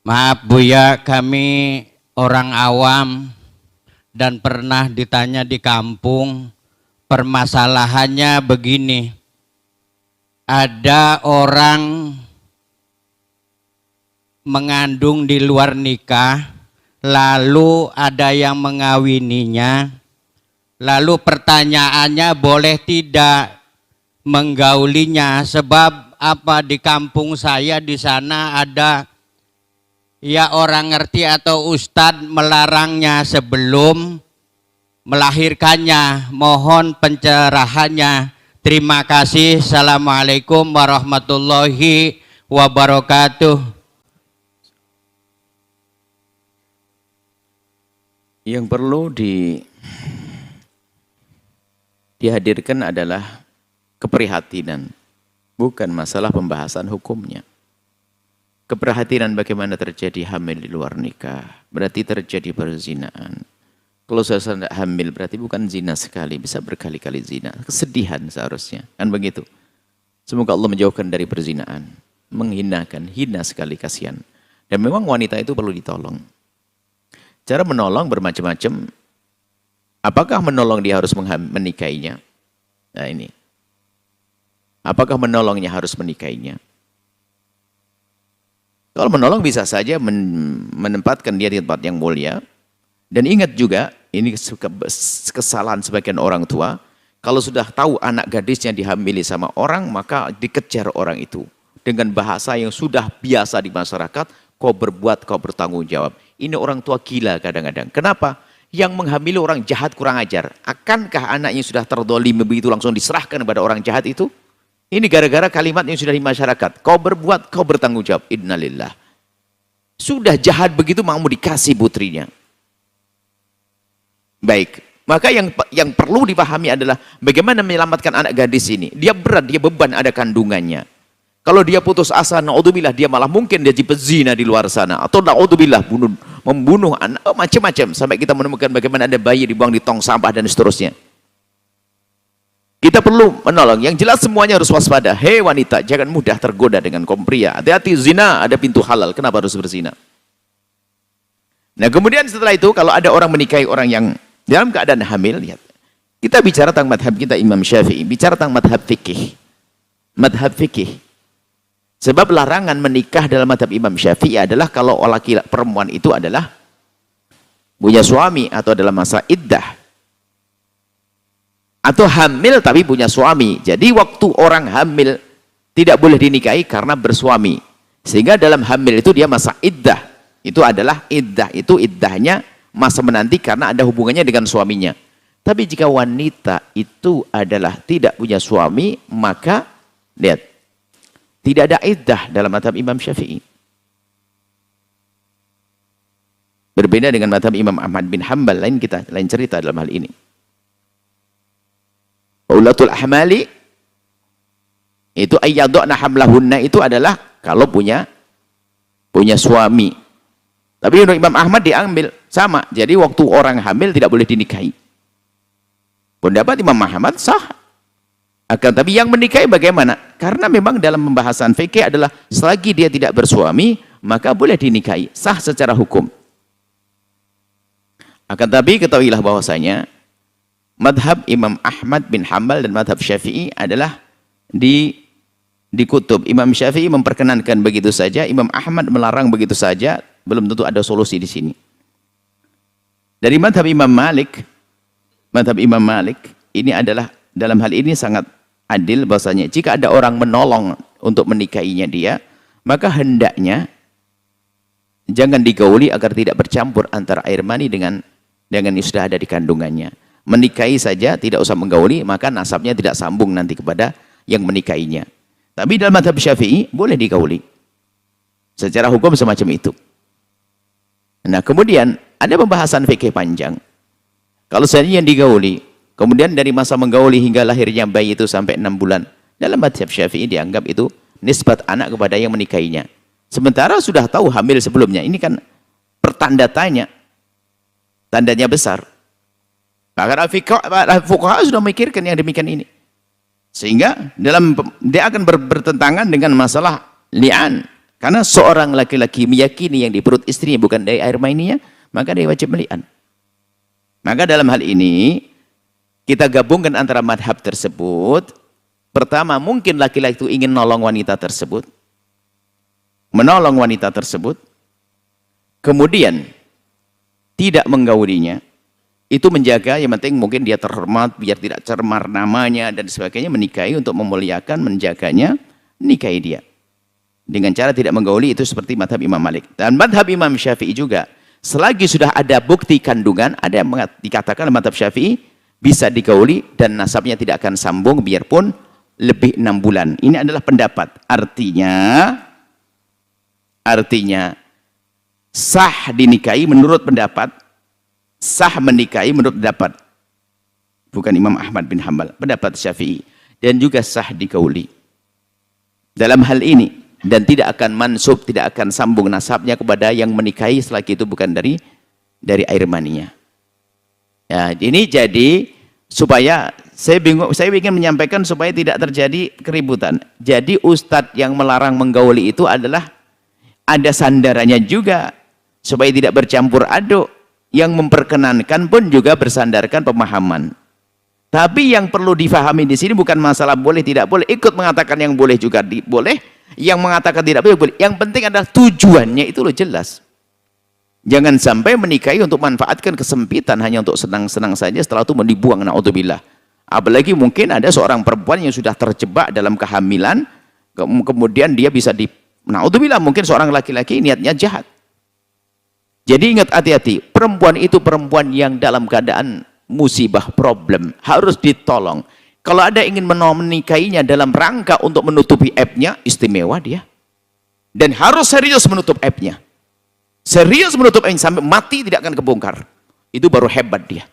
Maaf Buya, kami orang awam dan pernah ditanya di kampung. Permasalahannya begini, ada orang mengandung di luar nikah, lalu ada yang mengawininya, lalu pertanyaannya boleh tidak menggaulinya, sebab apa, di kampung saya di sana ada ya orang ngerti atau ustadz melarangnya sebelum melahirkannya. Mohon pencerahannya. Terima kasih. Assalamualaikum warahmatullahi wabarakatuh. Yang perlu dihadirkan adalah keprihatinan, bukan masalah pembahasan hukumnya. Keprihatinan bagaimana terjadi hamil di luar nikah, berarti terjadi perzinaan. Kalau sudah hamil berarti bukan zina sekali, bisa berkali-kali zina. Kesedihan seharusnya, kan begitu. Semoga Allah menjauhkan dari perzinaan, menghinakan, hina sekali, kasihan. Dan memang wanita itu perlu ditolong. Cara menolong bermacam-macam. Apakah menolong dia harus menikahinya? Nah ini. Apakah menolongnya harus menikahinya? Kalau menolong bisa saja menempatkan dia di tempat yang mulia. Dan ingat juga, ini kesalahan sebagian orang tua, kalau sudah tahu anak gadisnya dihamili sama orang, maka dikejar orang itu. Dengan bahasa yang sudah biasa di masyarakat, kau berbuat, kau bertanggung jawab. Ini orang tua gila kadang-kadang. Kenapa? Yang menghamili orang jahat kurang ajar. Akankah anaknya sudah terdolimi begitu langsung diserahkan kepada orang jahat itu? Ini gara-gara kalimat yang sudah di masyarakat. Kau berbuat, kau bertanggung jawab. Innalillah. Sudah jahat begitu mau dikasih putrinya. Baik, maka yang perlu dipahami adalah bagaimana menyelamatkan anak gadis ini. Dia berat, dia beban, ada kandungannya. Kalau dia putus asa, naudzubillah, dia malah mungkin dia pezina di luar sana. Atau naudzubillah, membunuh anak, macam-macam. Sampai kita menemukan bagaimana ada bayi dibuang di tong sampah dan seterusnya. Kita perlu menolong. Yang jelas semuanya harus waspada. Hei wanita, jangan mudah tergoda dengan kaum pria. Hati-hati, zina ada pintu halal. Kenapa harus berzina? Nah kemudian setelah itu, kalau ada orang menikahi orang yang dalam keadaan hamil, lihat. Kita bicara tentang madhab kita Imam Syafi'i, bicara tentang madhab fikih. Madhab fikih. Sebab larangan menikah dalam madhab Imam Syafi'i adalah kalau laki perempuan itu adalah punya suami atau dalam masa iddah. Atau hamil tapi punya suami. Jadi waktu orang hamil tidak boleh dinikahi karena bersuami. Sehingga dalam hamil itu dia masa iddah. Itu adalah iddah, itu iddahnya masa menanti karena ada hubungannya dengan suaminya. Tapi jika wanita itu adalah tidak punya suami, maka lihat, tidak ada iddah dalam mazhab Imam Syafi'i. Berbeda dengan mazhab Imam Ahmad bin Hanbal, lain cerita dalam hal ini. Ulatul ahmali itu ayyadna hamlahunna itu adalah kalau punya suami. Tapi untuk Imam Ahmad diambil sama. Jadi waktu orang hamil tidak boleh dinikahi. Pendapat Imam Ahmad sah. Akan tapi yang menikahi bagaimana? Karena memang dalam pembahasan fikih adalah selagi dia tidak bersuami, maka boleh dinikahi. Sah secara hukum. Akan tapi ketahuilah bahwasanya madhab Imam Ahmad bin Hanbal dan madhab Syafi'i adalah dikutub. Imam Syafi'i memperkenankan begitu saja, Imam Ahmad melarang begitu saja. Belum tentu ada solusi di sini. Dari madhab Imam Malik ini adalah dalam hal ini sangat adil bahwasanya jika ada orang menolong untuk menikahinya dia, maka hendaknya jangan digauli agar tidak bercampur antara air mani dengan yang sudah ada di kandungannya. Menikahi saja, tidak usah menggauli, maka nasabnya tidak sambung nanti kepada yang menikahinya. Tapi dalam madhab Syafi'i boleh digauli. Secara hukum semacam itu. Nah kemudian ada pembahasan fikih panjang. Kalau seandainya digauli, kemudian dari masa menggauli hingga lahirnya bayi itu sampai 6 bulan, dalam mazhab Syafi'i dianggap itu nisbat anak kepada yang menikahinya. Sementara sudah tahu hamil sebelumnya, ini kan pertanda tanya, tandanya besar. Karena fuqaha sudah memikirkan yang demikian ini, sehingga dia akan bertentangan dengan masalah li'an. Karena seorang laki-laki meyakini yang di perut istrinya bukan dari air maninya, maka dia wajib meli'an. Maka dalam hal ini, kita gabungkan antara madhab tersebut. Pertama, mungkin laki-laki itu ingin nolong wanita tersebut. Menolong wanita tersebut. Kemudian, tidak menggaulinya. Itu menjaga, yang penting mungkin dia terhormat, biar tidak cemar namanya dan sebagainya, menikahi untuk memuliakan, menjaganya, nikahi dia. Dengan cara tidak menggauli, itu seperti madhab Imam Malik. Dan madhab Imam Syafi'i juga, selagi sudah ada bukti kandungan, ada yang dikatakan madhab Syafi'i, bisa digauli dan nasabnya tidak akan sambung, biarpun lebih 6 bulan. Ini adalah pendapat. Artinya, sah dinikahi menurut pendapat, sah menikahi menurut pendapat bukan Imam Ahmad bin Hanbal, pendapat Syafi'i, dan juga sah digauli dalam hal ini, dan tidak akan mansub, tidak akan sambung nasabnya kepada yang menikahi selagi itu bukan dari air maninya. Ya, ini jadi supaya saya ingin menyampaikan supaya tidak terjadi keributan. Jadi ustadz yang melarang menggauli itu adalah ada sandarannya juga supaya tidak bercampur aduk. Yang memperkenankan pun juga bersandarkan pemahaman. Tapi yang perlu difahami di sini bukan masalah boleh tidak boleh. Ikut mengatakan yang boleh juga boleh, yang mengatakan tidak boleh boleh. Yang penting adalah tujuannya itu loh jelas. Jangan sampai menikahi untuk manfaatkan kesempitan hanya untuk senang-senang saja, setelah itu dibuang, naudzubillah. Apalagi mungkin ada seorang perempuan yang sudah terjebak dalam kehamilan, kemudian dia bisa naudzubillah, mungkin seorang laki-laki niatnya jahat. Jadi ingat, hati-hati, perempuan itu perempuan yang dalam keadaan musibah, problem, harus ditolong. Kalau ada ingin menikahinya dalam rangka untuk menutupi aibnya, istimewa dia. Dan harus serius menutup aibnya. Serius menutup aibnya, sampai mati tidak akan kebongkar. Itu baru hebat dia.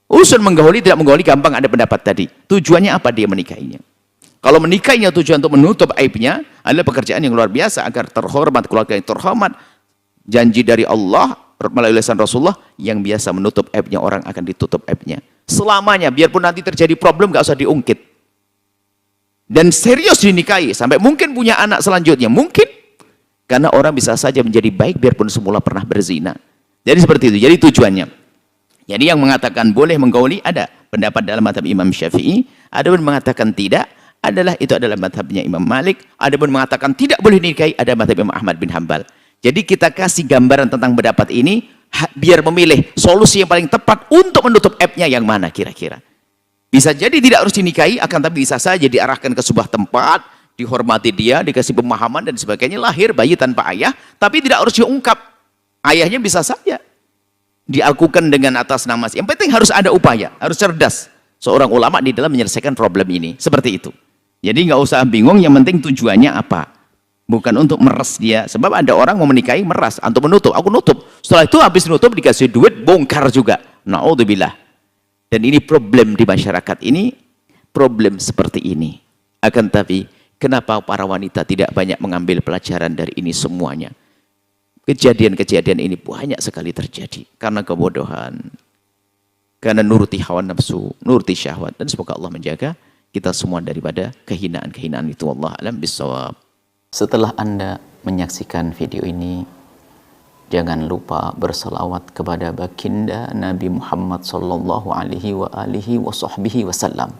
Urusan menggauli, tidak menggauli, gampang, ada pendapat tadi. Tujuannya apa dia menikahinya? Kalau menikahinya tujuan untuk menutup aibnya, adalah pekerjaan yang luar biasa, agar terhormat, keluarga yang terhormat. Janji dari Allah melalui lisan Rasulullah, yang biasa menutup aibnya orang akan ditutup aibnya selamanya, biarpun nanti terjadi problem gak usah diungkit, dan serius dinikahi sampai mungkin punya anak selanjutnya, mungkin karena orang bisa saja menjadi baik biarpun semula pernah berzina. Jadi seperti itu, jadi tujuannya. Jadi yang mengatakan boleh menggauli ada pendapat dalam madhab Imam Syafi'i, ada pun mengatakan tidak, itu adalah madhabnya Imam Malik, ada pun mengatakan tidak boleh dinikahi, ada madhab Imam Ahmad bin Hanbal. Jadi kita kasih gambaran tentang pendapat ini, biar memilih solusi yang paling tepat untuk menutup aibnya yang mana kira-kira. Bisa jadi tidak harus dinikahi, akan tapi bisa saja diarahkan ke sebuah tempat, dihormati dia, dikasih pemahaman dan sebagainya, lahir bayi tanpa ayah, tapi tidak harus diungkap. Ayahnya bisa saja diakukan dengan atas nama. Yang penting harus ada upaya, harus cerdas seorang ulama di dalam menyelesaikan problem ini. Seperti itu. Jadi nggak usah bingung, yang penting tujuannya apa. Bukan untuk meres dia, sebab ada orang mau menikahi meras, untuk menutup, aku nutup. Setelah itu habis nutup dikasih duit, bongkar juga. Naudzubillah. Dan ini problem di masyarakat ini, problem seperti ini. Akan tapi, kenapa para wanita tidak banyak mengambil pelajaran dari ini semuanya? Kejadian-kejadian ini banyak sekali terjadi karena kebodohan, karena nuruti hawa nafsu, nuruti syahwat, dan semoga Allah menjaga kita semua daripada kehinaan-kehinaan itu. Wallahu a'lam bishawab. Setelah Anda menyaksikan video ini, jangan lupa berselawat kepada baginda Nabi Muhammad sallallahu alaihi wa alihi wa sahbihi wasallam.